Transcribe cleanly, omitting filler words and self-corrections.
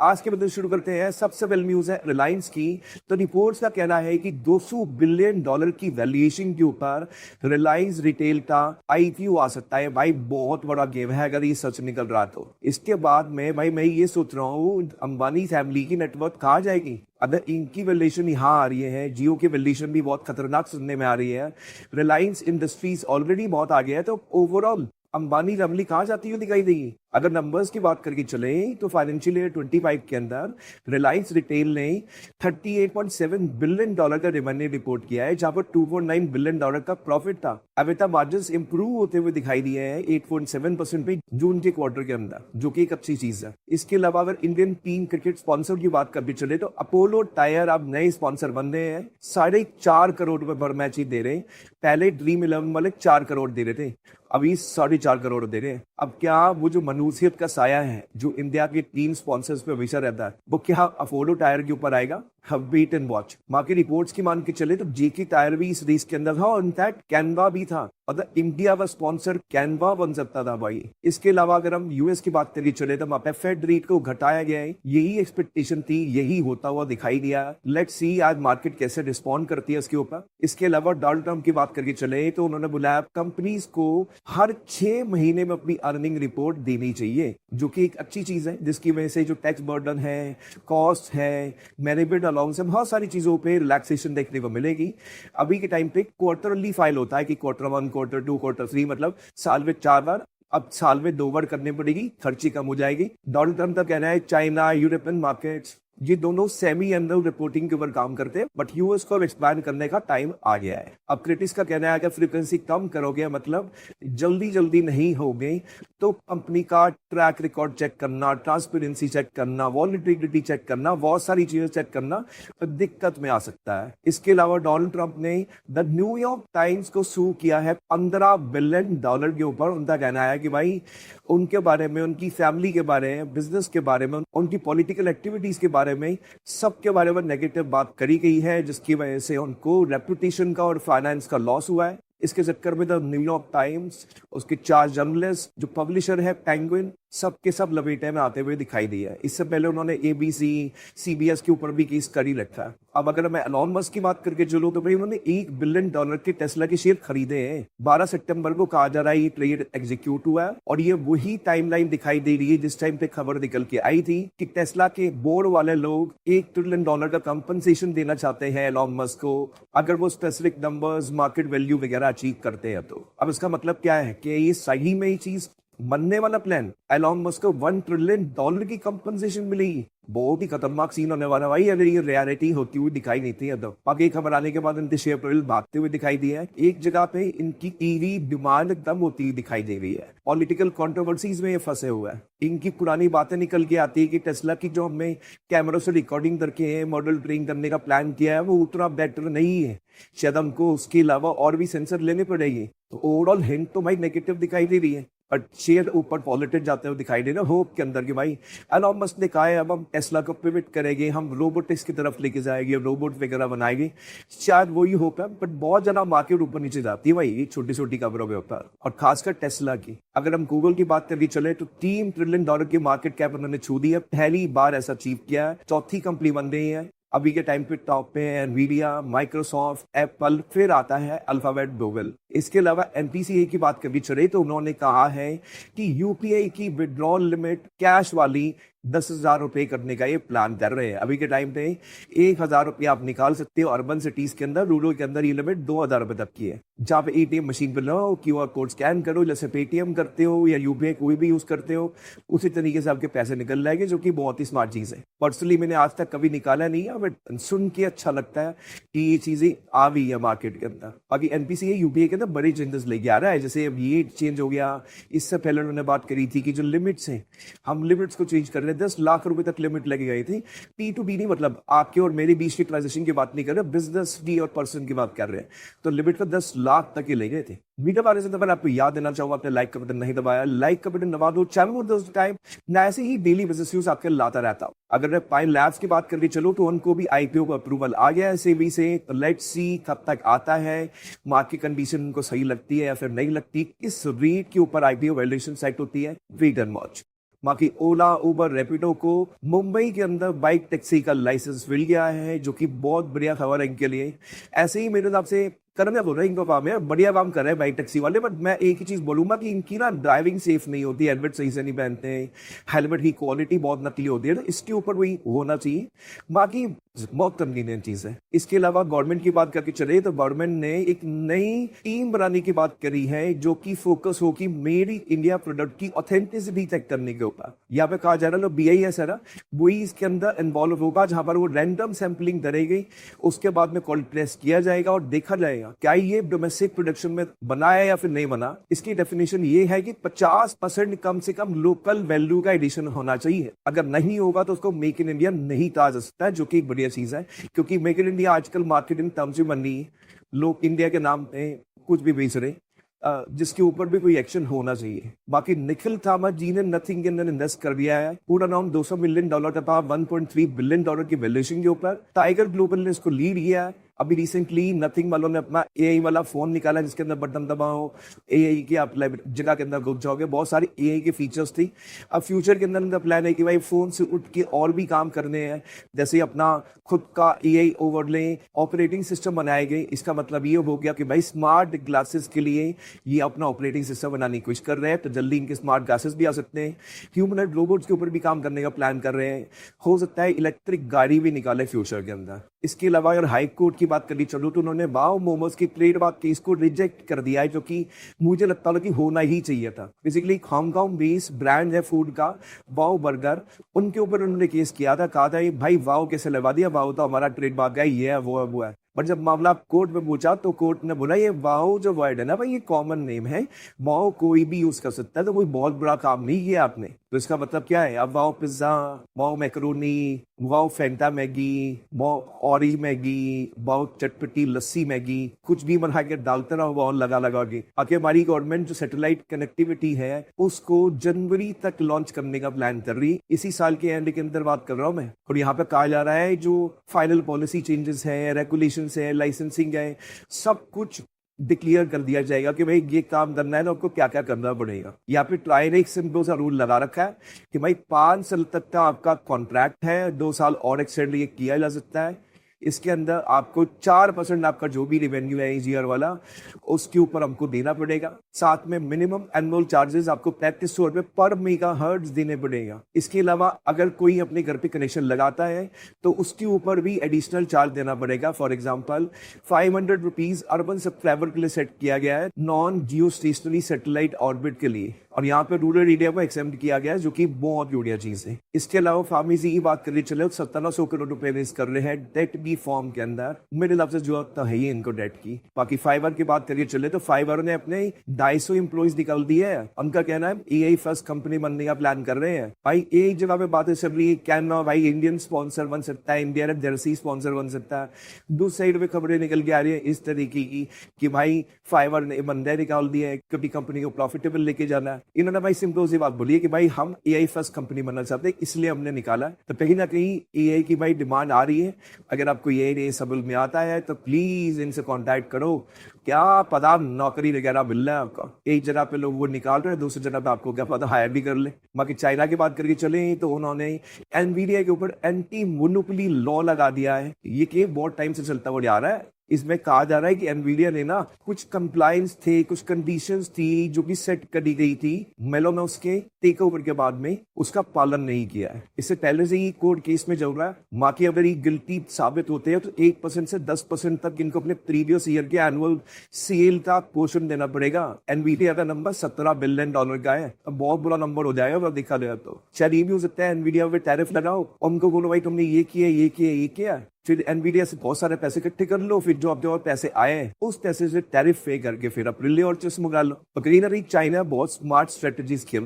आज के बदले शुरू करते हैं। सबसे पहले न्यूज है रिलायंस की। तो रिपोर्ट्स का कहना है कि $200 बिलियन की वैल्यूएशन के ऊपर रिलायंस रिटेल का आईपीओ आ सकता है। भाई बहुत बड़ा गेम है अगर ये सच निकल रहा तो। इसके बाद में भाई मैं ये सोच रहा हूँ अंबानी फैमिली की नेटवर्थ कहाँ जाएगी अगर इनकी वैल्यूएशन यहाँ आ रही है। जियो की वैल्यूएशन भी बहुत खतरनाक सुनने में आ रही है। रिलायंस इंडस्ट्रीज ऑलरेडी बहुत आगे है, तो ओवरऑल अंबानी फैमिली कहाँ जाती हुई दिखाई देगी। अगर नंबर्स की बात करके चले तो फाइनेंशियल ईयर 25 के अंदर रिलायंस रिटेल ने $38.7 बिलियन का रेवेन्यू रिपोर्ट किया है, जहां पर $2.9 बिलियन का प्रॉफिट था। एबिटा मार्जिन्स इंप्रूव होते हुए दिखाई दिए हैं 8.7% पे जून के क्वार्टर के अंदर, जो कि एक अच्छी चीज है। इसके अलावा अगर इंडियन टीम क्रिकेट स्पॉन्सर की बात करके चले तो अपोलो टायर अब नए स्पॉन्सर बन रहे हैं। 4.5 करोड़ रुपए पर मैच ही दे रहे हैं। पहले ड्रीम 11 वाले 4 करोड़ दे रहे थे, अभी 4.5 करोड़ दे रहे हैं। अब क्या वो जो मनुष्यत का साया है जो इंडिया के टीम स्पॉन्सर्स पे हमेशा रहता है, वो क्या अपोलो टायर के ऊपर आएगा? Wait and watch. Market reports की मान के चले तो जेके टायर भी इस रेस के अंदर था और इनफैक्ट कैनवा भी था। अगर इंडिया का स्पॉन्सर कैनवा बन सकता था भाई। इसके अलावा अगर हम यूएस की बात करिए चले तो वहां पे फेड रेट को घटाया गया है। यही एक्सपेक्टेशन थी, यही होता हुआ दिखाई दिया। लेट्स सी आज मार्केट कैसे रिस्पॉन्ड करती है इसके ऊपर। इसके अलावा डोनाल्ड ट्रम्प की बात करके चले तो उन्होंने बुलाया कंपनीज को हर 6 महीने में अपनी अर्निंग रिपोर्ट देनी चाहिए, जो कि एक अच्छी चीज है, जिसकी वजह से जो टैक्स बर्डन है, कॉस्ट है, मैनेजमेंट अलाउंस है, बहुत सारी चीजों पे रिलैक्सेशन देखने को मिलेगी। अभी के टाइम पे क्वार्टरली फाइल होता है कि क्वार्टर 1, क्वार्टर 2, क्वार्टर 3, मतलब साल में 4 बार, अब साल में 2 बार करनी पड़ेगी, खर्ची कम हो जाएगी। डोनाल्ड ट्रम्प का कहना है चाइना, यूरोपियन मार्केट्स ये दोनों सेमी एनुअल रिपोर्टिंग के ऊपर काम करते हैं, बट यूएस को एक्सपैंड करने का टाइम आ गया है। अब क्रिटिक्स का कहना है कि फ्रीक्वेंसी कम करोगे, मतलब जल्दी जल्दी नहीं होगे, तो कंपनी का ट्रैक रिकॉर्ड चेक करना, ट्रांसपेरेंसी चेक करना, वॉलिटिलिटी चेक करना, बहुत सारी चीजें चेक करना दिक्कत में आ सकता है। इसके अलावा डोनाल्ड ट्रंप ने द न्यूयॉर्क टाइम्स को सू किया है $15 बिलियन के ऊपर। उनका कहना है कि भाई उनके बारे में, उनकी फैमिली के बारे में, बिजनेस के बारे में, उनकी पॉलिटिकल एक्टिविटीज के बारे में, सबके बारे में नेगेटिव बात करी गई है, जिसकी वजह से उनको रेपुटेशन का और फाइनेंस का लॉस हुआ है। इसके चक्कर में द न्यूयॉर्क टाइम्स, उसके 4 जर्नलिस्ट, जो पब्लिशर है पेंगुइन, सबके सब लपेटे में आते हुए दिखाई दिया है। इससे पहले उन्होंने एबीसी, सीबीएस के ऊपर भी केस कर ही रखा है। अब अगर मैं एलॉन मस्क की बात करके चलूं तो भाई उन्होंने $1 बिलियन के टेस्ला के शेयर खरीदे हैं। 12 सितंबर को कहा जा रहा है ये ट्रेड एग्जीक्यूट हुआ है, और ये वही टाइमलाइन दिखाई दे रही है जिस टाइम पे खबर निकल के आई थी कि टेस्ला के बोर्ड वाले लोग $1 ट्रिलियन का कंपनसेशन देना चाहते हैं एलॉन मस्क को, अगर वो स्पेसिफिक नंबर्स, मार्केट वैल्यू वगैरह अचीव करते हैं। तो अब इसका मतलब क्या है कि ये सही में ये चीज बनने वाला प्लान, एलॉन मस्क को $1 ट्रिलियन की कंपनसेशन मिलेगी। बहुत ही खतरनाक सीन होने वाला भाई अगर ये रियलिटी होती हुई दिखाई नहीं थी। तो बाकी खबर आने के बाद इनके शेयर प्राइस भागते हुए दिखाई दिया है। एक जगह पे इनकी टीवी डिमांड एकदम होती हुई दिखाई दे रही है। पॉलिटिकल कंट्रोवर्सीज में ये फंसे हुए हैं। इनकी पुरानी बातें निकल के आती है कि टेस्ला की जो हमने कैमरा से रिकॉर्डिंग करके मॉडल ट्रेन करने का प्लान किया है वो उतना बेटर नहीं है, शायद हमको उसके अलावा और भी सेंसर लेने पड़ेगी। तो ओवरऑल हिंट तो भाई नेगेटिव दिखाई दे रही है, बट शेयर ऊपर पॉलिटिक जाते हुए दिखाई दे रहा है होप के अंदर कि भाई एलॉन मस्क ने कहा है अब हम टेस्ला को पिवट करेंगे, हम रोबोटिक्स की तरफ लेके जाएंगे, रोबोट वगैरह बनाएंगे। शायद वही होप है, बट बहुत ज्यादा मार्केट ऊपर नीचे जाती है भाई छोटी छोटी खबरों के ऊपर, और खासकर टेस्ला की। अगर हम गूगल की बात करके चले तो $3 ट्रिलियन की मार्केट कैप उन्होंने छू दी है, पहली बार ऐसा अचीव किया है। चौथी कंपनी बन रही है अभी के टाइम पे। टॉप पे है एनवीडिया, माइक्रोसॉफ्ट, एप्पल, फिर आता है अल्फाबेट, गूगल। इसके अलावा एनपीसीआई की बात करनी चले तो उन्होंने कहा है कि यूपीआई की विड्रॉल लिमिट कैश वाली 10,000 रुपए करने का ये प्लान कर रहे हैं। अभी के टाइम पे 1,000 रुपये आप निकाल सकते हो अर्बन सिटीज के अंदर, रूरल के अंदर ये लिमिट 2,000 रुपए तक की है। जहाँ पे एटीएम मशीन पे लो, क्यूआर कोड स्कैन करो, जैसे पेटीएम करते हो या यूपीआई कोई भी यूज करते हो, उसी तरीके से आपके पैसे निकल जाएंगे, जो कि बहुत ही स्मार्ट चीज है। पर्सनली मैंने आज तक कभी निकाला नहीं है, बट सुन के अच्छा लगता है कि ये चीजें आ गई है मार्केट के अंदर। बाकी एनपीसीआई यूपीआई के अंदर बड़े चेंजेस लेके आ रहा है, जैसे अब ये चेंज हो गया। इससे पहले उन्होंने बात करी थी कि जो लिमिट्स हैं, हम लिमिट्स को चेंज कर रहे हैं। 10 लाख रुपए तक लिमिट लगी गई थी। P2B नहीं, मतलब आपके और मेरे बीच की ट्रांजेक्शन की बात नहीं कर रहे, बिजनेस डी और पर्सन की बात कर रहे हैं। तो लिमिट को 10 लाख तक ही ले गए थे। वीडियो बारे से तो आपको याद देना चाहूंगा, आपने लाइक का बटन नहीं दबाया, लाइक का बटन दबा दो। चैनल में दोस्तों टाइम ना ऐसे ही डेली बिजनेस न्यूज आपके लाता रहता हूं। अगर मैं पाइन लैब्स की बात करके चलो तो उनको भी आईपीओ का अप्रूवल आ गया है सेबी से। तो लेट्स सी कब तक आता है, मार्केट कंडीशन उनको सही लगती है या फिर नहीं लगती, किस रेट के ऊपर आईपीओ वैल्यूएशन सेट होती है, वेट एंड वॉच। बाकी ओला, उबर, रैपिडो को मुंबई के अंदर बाइक टैक्सी का लाइसेंस मिल गया है, जो कि बहुत बढ़िया खबर है इनके लिए। ऐसे ही मेरे हिसाब से करना बोल रहे हैं, इनको काम है, बढ़िया काम कर रहे हैं बाइक टैक्सी वाले। बट मैं एक ही चीज बोलूंगा कि इनकी ना ड्राइविंग सेफ नहीं होती, हेलमेट सही से नहीं पहनते हैं, हेलमेट की क्वालिटी बहुत नकली होती है, तो इसके ऊपर वही होना चाहिए। बाकी बहुत कन्वीनियंट चीज है। इसके अलावा गवर्नमेंट की बात करके चले तो गवर्नमेंट ने एक नई टीम बनाने की बात करी है, जो कि फोकस होगी मेड इन इंडिया प्रोडक्ट की ऑथेंटिसिटी चेक करने के ऊपर। यहाँ पे कहा जा रहा है BIS है ना, वही इसके अंदर इन्वॉल्व होगा, जहां पर वो रैंडम सैंपलिंग करेगी, उसके बाद में कॉल टेस्ट किया जाएगा और देखा जाएगा क्या ये डोमेस्टिक प्रोडक्शन में बना है या फिर नहीं बना। इसकी डेफिनेशन ये है कि 50% कम से कम लोकल वैल्यू का एडिशन होना चाहिए। अगर नहीं होगा तो उसको मेक इन इंडिया नहीं कहा जा सकता है, जो कि एक बढ़िया चीज है, क्योंकि मेक इन इंडिया आजकल मार्केटिंग टर्म्स में बन रही है। लोग इंडिया के नाम पे कुछ भी बेच रहे, जिसके ऊपर भी कोई एक्शन होना चाहिए। बाकी निखिल थामर जी ने नथिंग के अंदर इन्वेस्ट कर दिया है, पूरा अराउंड $200 मिलियन तथा $1.3 बिलियन की वैल्यूएशन के ऊपर। टाइगर ग्लोबल ने इसको लीड किया है। अभी रिसेंटली नथिंग वालों ने अपना AI वाला फोन निकाला, जिसके अंदर बटन दबाओ, AI की आप जगह के अंदर घुस जाओगे, बहुत सारी AI के फीचर्स थी। अब फ्यूचर के अंदर प्लान है कि भाई फोन से उठ के और भी काम करने हैं, जैसे अपना खुद का AI ओवरले ऑपरेटिंग सिस्टम बनाए गए। इसका मतलब ये हो गया कि भाई स्मार्ट ग्लासेस के लिए ये अपना ऑपरेटिंग सिस्टम बनाने की कोशिश कर रहे हैं, तो जल्दी इनके स्मार्ट ग्लासेस भी आ सकते हैं। ह्यूमनॉइड रोबोट्स के ऊपर भी काम करने का प्लान कर रहे हैं, हो सकता है इलेक्ट्रिक गाड़ी भी निकाले फ्यूचर के अंदर। इसके अलावा और हाई कोर्ट की बात करनी चलो तो उन्होंने वाओ मोमोज की ट्रेडमार्क केस को रिजेक्ट कर दिया है, जो कि मुझे लगता है कि होना ही चाहिए था। बेसिकली हांगकांग बेस्ड ब्रांड है फूड का, वाओ बर्गर, उनके ऊपर उन्होंने केस किया था, कहा था भाई वाओ कैसे लगा दिया, वाओ तो हमारा ट्रेडमार्क है, ये है वो है वो है। बट जब मामला कोर्ट में पूछा तो कोर्ट ने बोला ये वाओ जो वर्ड है ना भाई, ये कॉमन नेम है, वाओ कोई भी यूज कर सकता है, तो कोई बहुत बड़ा काम नहीं किया आपने। तो इसका मतलब क्या है, अब wow pizza, wow macaroni, wow Fanta Maggi, wow ऑरी Maggi, wow चटपटी लस्सी मैगी, कुछ भी बना के डालते रहो वाओ लगा लगा के। आगे हमारी गवर्नमेंट जो सैटेलाइट कनेक्टिविटी है उसको जनवरी तक लॉन्च करने का प्लान कर रही, इसी साल के एंड के अंदर बात कर रहा हूं मैं। और यहाँ पे कहा जा रहा है जो फाइनल पॉलिसी चेंजेस है, रेगुलेशन है, लाइसेंसिंग है, सब कुछ डिक्लेयर कर दिया जाएगा कि भाई ये काम करना है तो आपको क्या क्या करना पड़ेगा। यहाँ पे ट्राई ने एक सिंपल सा रूल लगा रखा है कि भाई 5 साल तक का आपका कॉन्ट्रैक्ट है, 2 साल और एक्सटेंड ये किया जा सकता है। इसके अंदर आपको 4% आपका जो भी रेवेन्यू है इस ईयर वाला, उसके ऊपर हमको देना पड़ेगा। साथ में मिनिमम एनुअल चार्जेस आपको 3500 रुपए पर मेगाहर्ट्ज देने पड़ेगा। इसके अलावा अगर कोई अपने घर पे कनेक्शन लगाता है तो उसके ऊपर भी एडिशनल चार्ज देना पड़ेगा। For example 500 rupees urban subscriber के लिए सेट किया गया है, नॉन जियो स्टेशनरी सैटेलाइट ऑर्बिट के लिए, और यहाँ पे रूरल एरिया को एक्सेप्ट किया गया है, जो कि बहुत बढ़िया चीज है। इसके अलावा फार्मेसी की बात करिए चले 1700 करोड़ रुपए रेज कर रहे हैं डेट बी फॉर्म के अंदर। मेरे हिसाब से जरूरत है ही इनको डेट की। बाकी फाइवर की बात करिए चले तो फाइवर ने अपने 250 एम्प्लॉइज निकाल दिए है। उनका कहना है AI फर्स्ट कंपनी बनने का प्लान कर रहे हैं। भाई एक जगह पे बातें चल रही है, क्या ना भाई इंडियन स्पॉन्सर बन सकता है, इंडिया ने जर्सी स्पॉन्सर बन सकता है। दूसरी साइड पे खबरें निकल के आ रही है इस तरीके की कि भाई फाइवर ने बंदे निकाल दिया है, कभी कंपनी को प्रॉफिटेबल लेके जाना है। इन्होंने भाई सिंपल सी बात बोली है कि भाई हम AI फर्स्ट कंपनी बनना चाहते हैं, इसलिए हमने निकाला है। तो कहीं ना कहीं AI की भाई डिमांड आ रही है। अगर आपको ये सबल में आता है तो प्लीज इनसे कांटेक्ट करो, क्या पता नौकरी वगैरह मिल रहा है आपका। एक जगह पे लोग वो निकाल रहे हैं, दूसरी जगह पे आपको क्या पता हायर भी कर ले। बाकी चाइना की बात करके चले तो उन्होंने एनवीडिया के ऊपर एंटी मोनोपोली लॉ लगा दिया है। ये केस बहुत टाइम से चलता हुआ जा रहा है। इसमें कहा जा रहा है कि एनवीडिया ने ना कुछ कंप्लायंस थे, कुछ कंडीशंस थी जो कि सेट करी गई थी मेलो में, उसके टेक ओवर के बाद में उसका पालन नहीं किया है। इससे पहले से ही कोर्ट केस में चल रहा है। माँ की अगर ये गिल्टी साबित होते हैं तो 1% से 10% तक इनको अपने प्रीवियस ईयर के एनुअल सेल का पोर्शन देना पड़ेगा। एनवीडिया का नंबर $17 बिलियन का है, अब बहुत बुरा नंबर हो जाएगा अगर देखा जाए तो। शायद ये भी हो सकता है एनवीडिया पे टैरिफ लगाओ, उनको बोलो भाई तुमने ये किया ये किया ये किया, फिर एनवीडिया से बहुत सारे पैसे इकट्ठे कर लो, फिर जो अपने और पैसे आए उस पैसे से टैरिफ पे करके फिर अप्रैल और चीज मंगा लो। तो कहीं ना कहीं चाइना बहुत स्मार्ट स्ट्रेटेजीज खेल